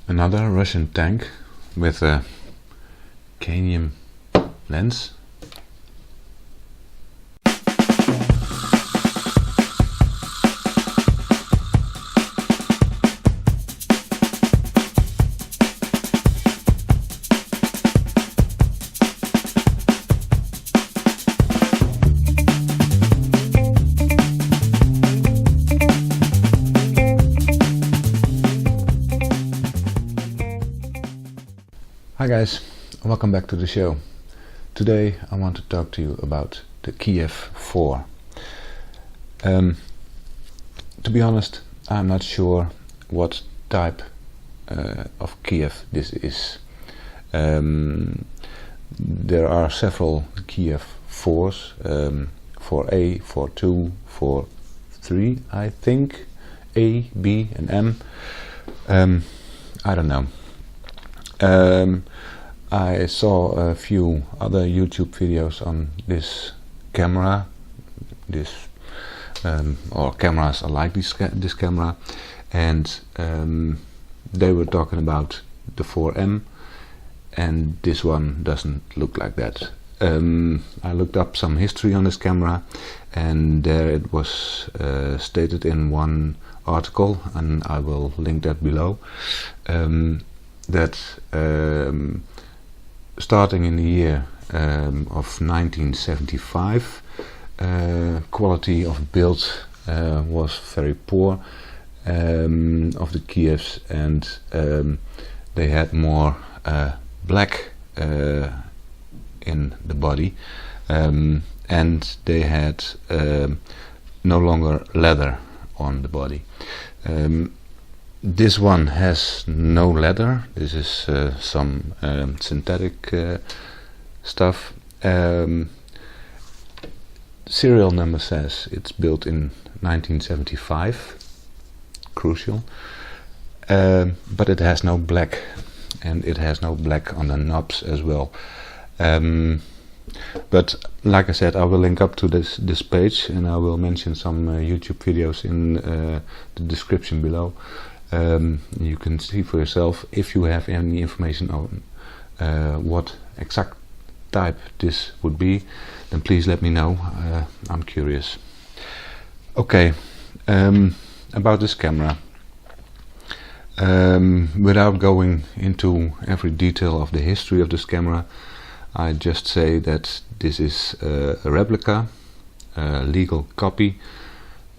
another Russian tank with a cadmium lens. Hi guys, welcome back to the show. Today I want to talk to you about the Kiev 4. To be honest, I'm not sure what type of Kiev this is. There are several Kiev 4s, 4A, 4.2, 4.3 I think, A, B and M. I don't know. I saw a few other YouTube videos on this camera, or cameras like this camera, and they were talking about the 4M, and this one doesn't look like that. I looked up some history on this camera, and there it was stated in one article, and I will link that below, that starting in the year of 1975, quality of build was very poor of the Kievs, and they had more black in the body, and they had no longer leather on the body. This one has no leather. This is some synthetic stuff. Serial number says it's built in 1975. Crucial. But it has no black, and it has no black on the knobs as well. But like I said, I will link up to this page, and I will mention some YouTube videos in the description below. You can see for yourself. If you have any information on what exact type this would be, then please let me know. I'm curious. Okay, about this camera. Without going into every detail of the history of this camera, I just say that this is a replica, a legal copy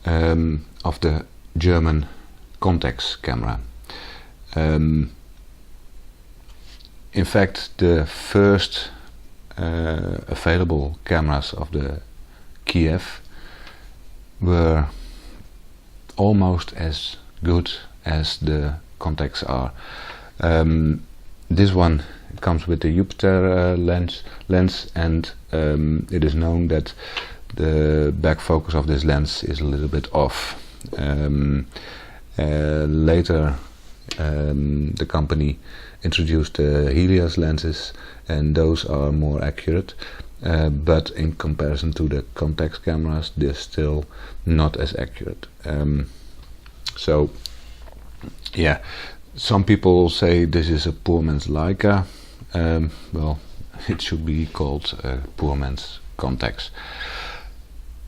of the German Contax camera. In fact, the first available cameras of the Kiev were almost as good as the Contax are. This one comes with the Jupiter lens, and it is known that the back focus of this lens is a little bit off. Later the company introduced the Helios lenses, and those are more accurate, but in comparison to the Contax cameras, they're still not as accurate. So yeah, some people say this is a poor man's Leica. Well, it should be called poor man's Contax.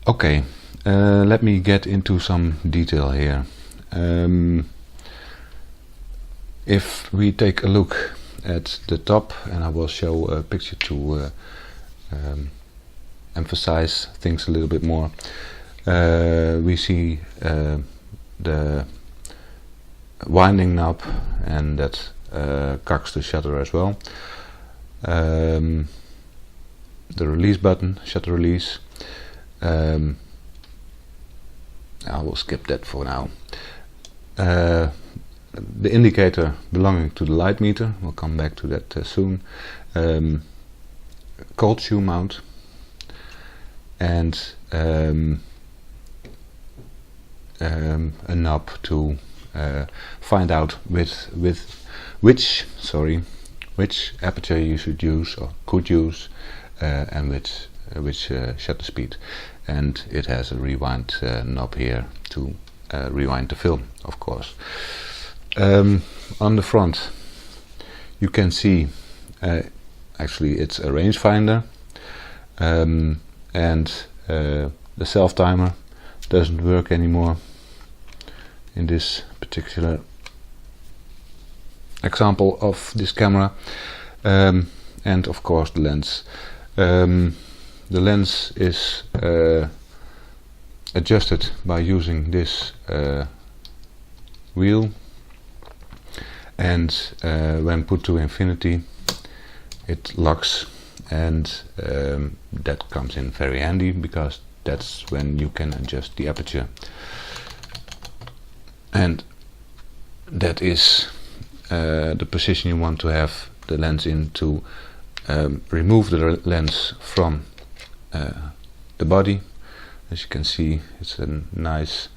Okay, let me get into some detail here. If we take a look at the top, and I will show a picture to emphasize things a little bit more, we see the winding knob, and that cocks the shutter as well. The release button, shutter release. I will skip that for now. The indicator belonging to the light meter, we'll come back to that soon. Cold shoe mount, and a knob to find out which aperture you should use or could use, and which shutter speed. And it has a rewind knob here to rewind the film, of course. On the front you can see actually it's a rangefinder, and the self timer doesn't work anymore in this particular example of this camera, and of course the lens. The lens is adjusted by using this wheel, and when put to infinity it locks, and that comes in very handy because that's when you can adjust the aperture, and that is the position you want to have the lens in to remove the lens from the body. As you can see, it's a nice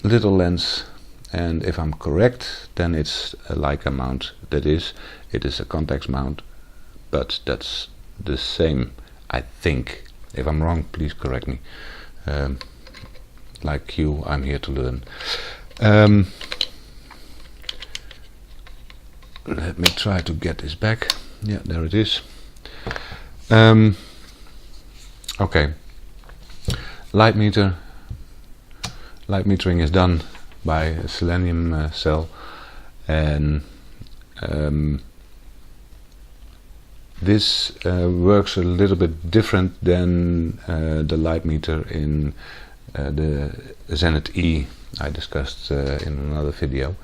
little lens, and if I'm correct, then it's a Leica mount. That is, it is a contact mount, but that's the same, I think. If I'm wrong, please correct me. Like you, I'm here to learn. Let me try to get this back. Yeah, there it is. Okay. Light metering is done by a selenium cell, and this works a little bit different than the light meter in the Zenith E I discussed in another video.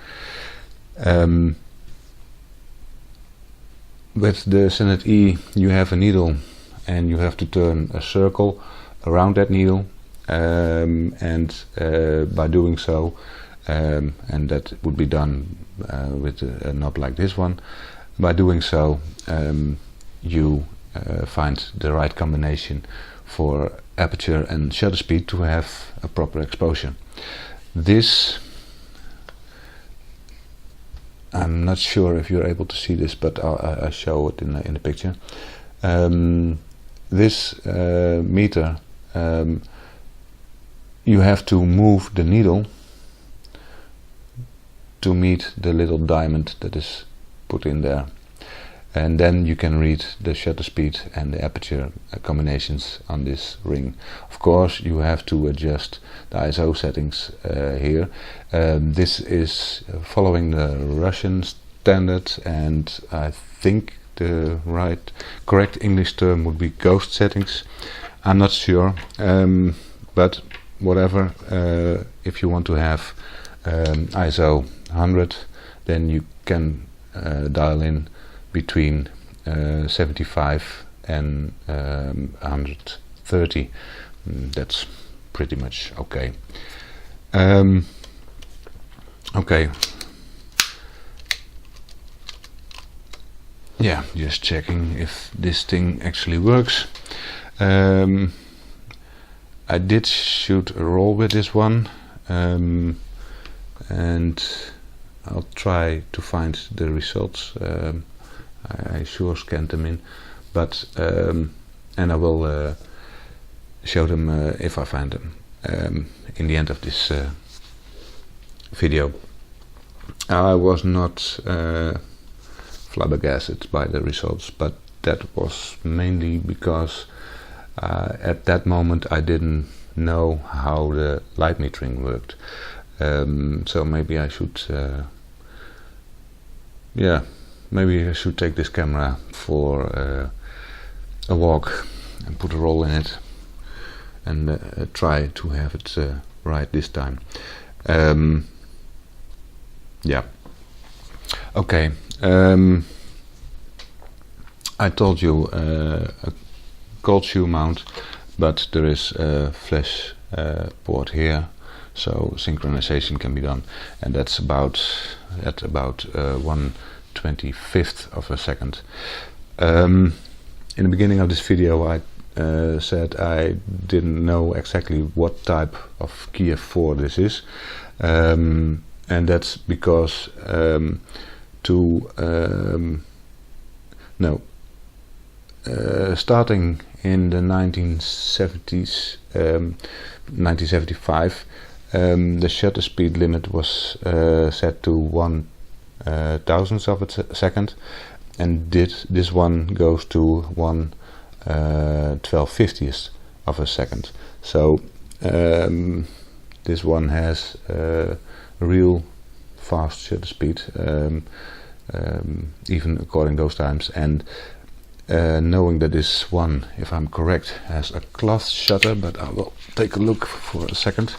With the Zenith E you have a needle and you have to turn a circle around that needle, and by doing so, and that would be done with a knob like this one, by doing so you find the right combination for aperture and shutter speed to have a proper exposure. This, I'm not sure if you're able to see this, but I'll show it in the picture. This meter, you have to move the needle to meet the little diamond that is put in there, and then you can read the shutter speed and the aperture combinations on this ring. Of course you have to adjust the ISO settings here. This is following the Russian standard, and I think the correct English term would be ghost settings. I'm not sure, but whatever, if you want to have ISO 100, then you can dial in between 75 and 130. That's pretty much okay. Okay. Yeah, just checking if this thing actually works. I did shoot a roll with this one, and I'll try to find the results. I sure scanned them in, but and I will show them if I find them in the end of this video. I was not flabbergasted by the results, but that was mainly because at that moment I didn't know how the light metering worked. So maybe I should maybe I should take this camera for a walk and put a roll in it and try to have it right this time. Yeah. Okay. I told you a cold shoe mount, but there is a flash port here, so synchronization can be done, and that's about 1/25 of a second. In the beginning of this video I said I didn't know exactly what type of Kiev 4 this is, and that's because starting in the 1970s, 1975, The shutter speed limit was set to 1/1000th of a second, and this one goes to 1/1250th of a second. So this one has real fast shutter speed, even according those times. And knowing that this one, if I'm correct, has a cloth shutter, but I will take a look for a second,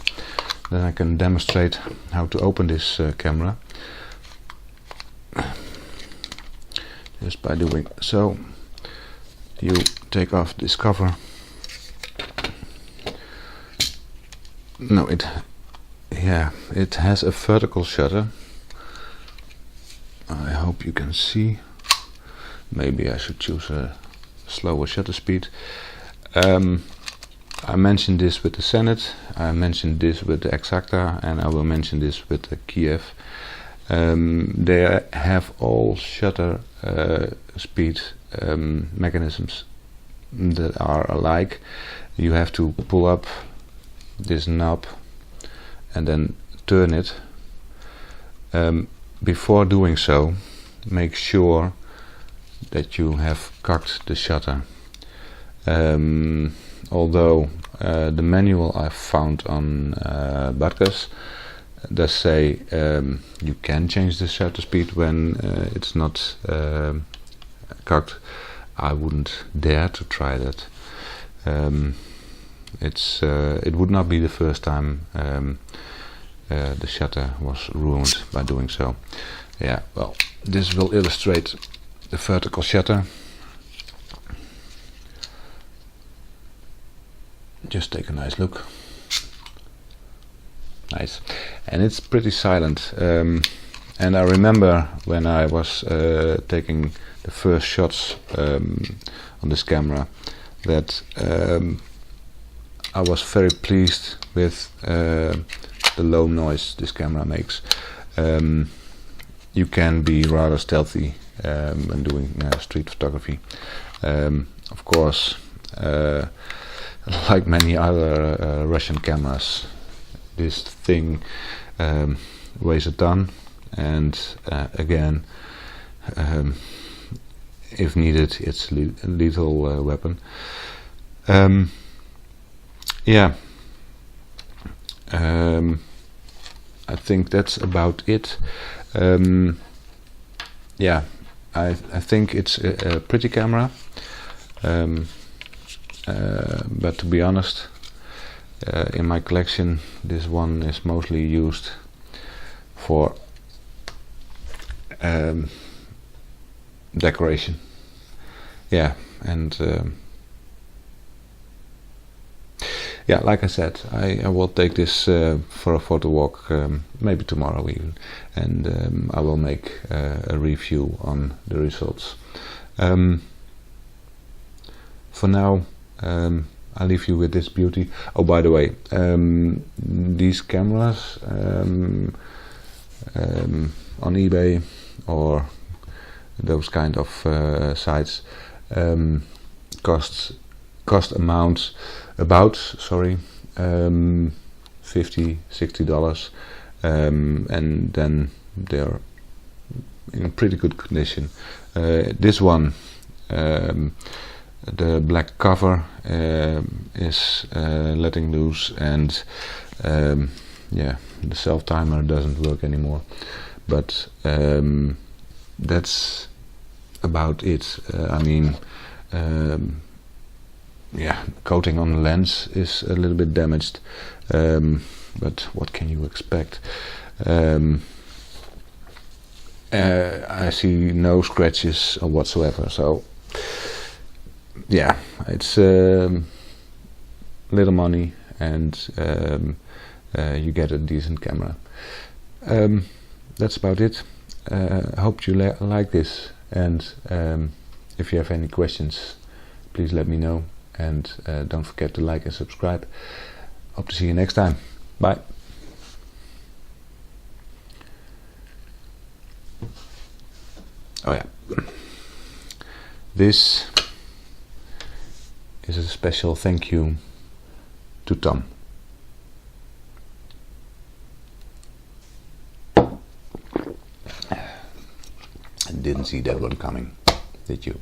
then I can demonstrate how to open this camera just by doing so. You take off this cover. No, it has a vertical shutter. I hope you can see. Maybe I should choose a slower shutter speed. I mentioned this with the Zenit, I mentioned this with the Exacta, and I will mention this with the Kiev. They have all shutter speed mechanisms that are alike. You have to pull up this knob and then turn it. Before doing so, make sure that you have cocked the shutter. Although the manual I found on Barkas does say you can change the shutter speed when it's not cocked, I wouldn't dare to try that. It would not be the first time the shutter was ruined by doing so. Yeah, well, this will illustrate the vertical shutter. Just take a nice look. Nice. And it's pretty silent. And I remember when I was taking the first shots on this camera that I was very pleased with the low noise this camera makes. You can be rather stealthy when doing street photography. Of course, like many other Russian cameras, this thing weighs a ton, and again, if needed, it's a lethal weapon. Yeah, I think that's about it. Yeah, I think it's a pretty camera, but to be honest, in my collection this one is mostly used for decoration. Yeah, and yeah, like I said, I will take this for a photo walk, maybe tomorrow even, and I will make a review on the results. For now, I'll leave you with this beauty. Oh, by the way, these cameras on eBay or those kind of sites cost about $50-$60, and then they're in pretty good condition. This one, the black cover is letting loose, and yeah, the self timer doesn't work anymore, but that's about it. I mean, yeah, coating on the lens is a little bit damaged, but what can you expect? I see no scratches whatsoever, so yeah, it's little money, and you get a decent camera. That's about it. I hope you like this, and if you have any questions, please let me know, and don't forget to like and subscribe. Hope to see you next time. Bye. Oh yeah, this is a special thank you to Tom. Didn't see that one coming, did you?